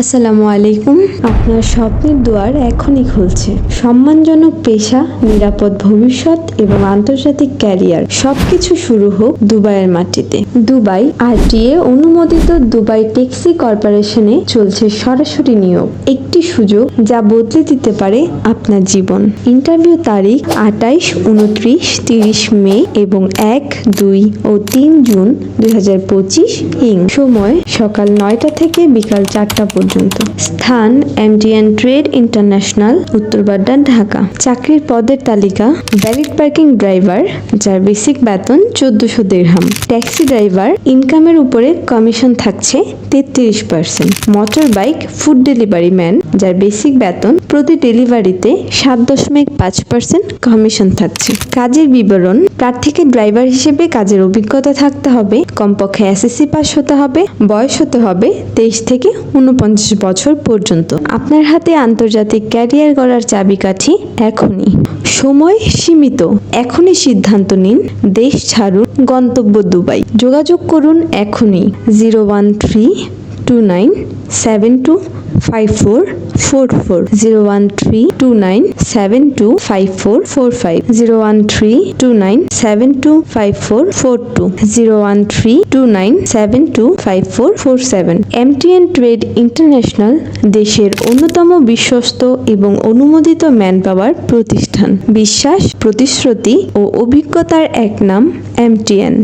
আসসালামু আলাইকুম। আপনার স্বপ্নের দুয়ার এখনই খুলছে। সম্মানজনক পেশা, নিরাপদ ভবিষ্যৎ এবং আন্তর্জাতিক ক্যারিয়ার সবকিছু শুরু হোক দুবাইয়ের মাটিতে। দুবাই আরটিএ অনুমোদিত দুবাই ট্যাক্সি কর্পোরেশনে চলছে সরাসরি নিয়োগ, একটি সুযোগ যা বদলে দিতে পারে আপনার জীবন। ইন্টারভিউ তারিখ 28, 29, 30 মে এবং 1, 2 ও 3 জুন 2025 ইং। সময় সকাল 9টা থেকে বিকাল 4টা পর্যন্ত। স্থান MTN trade international, Uttar Badda, Dhaka. চাকরির পদের তালিকা: ভ্যালিড পার্কিং ড্রাইভার, যার বেসিক বেতন 1400 দিরহাম। ট্যাক্সি ড্রাইভার, ইনকামের উপরে কমিশন থাকছে 33%। Motor bike food delivery man, যার বেসিক বেতন প্রতি ডেলিভারিতে 7.5% কমিশন থাকছে। কাজের বিবরণ: প্রার্থীকে ড্রাইভার হিসেবে কাজের অভিজ্ঞতা থাকতে হবে, কমপক্ষে এসএসসি পাস হতে হবে, বয়স হতে হবে 23 থেকে 49 বছর পর্যন্ত। আপনার হাতে আন্তর্জাতিক ক্যারিয়ার গড়ার চাবিকাঠি এখনই। সময় সীমিত, এখনই সিদ্ধান্ত নিন, দেশ ছাড়ুন, গন্তব্য দুবাই। যোগাযোগ করুন এখনই 01329725444, 01329725445, 01329725442, 01329725447। এমটিএন ট্রেড ইন্টারন্যাশনাল দেশের অন্যতম বিশ্বস্ত এবং অনুমোদিত ম্যানপাওয়ার প্রতিষ্ঠান। বিশ্বাস, প্রতিশ্রুতি ও অভিজ্ঞতার এক নাম এমটিএন।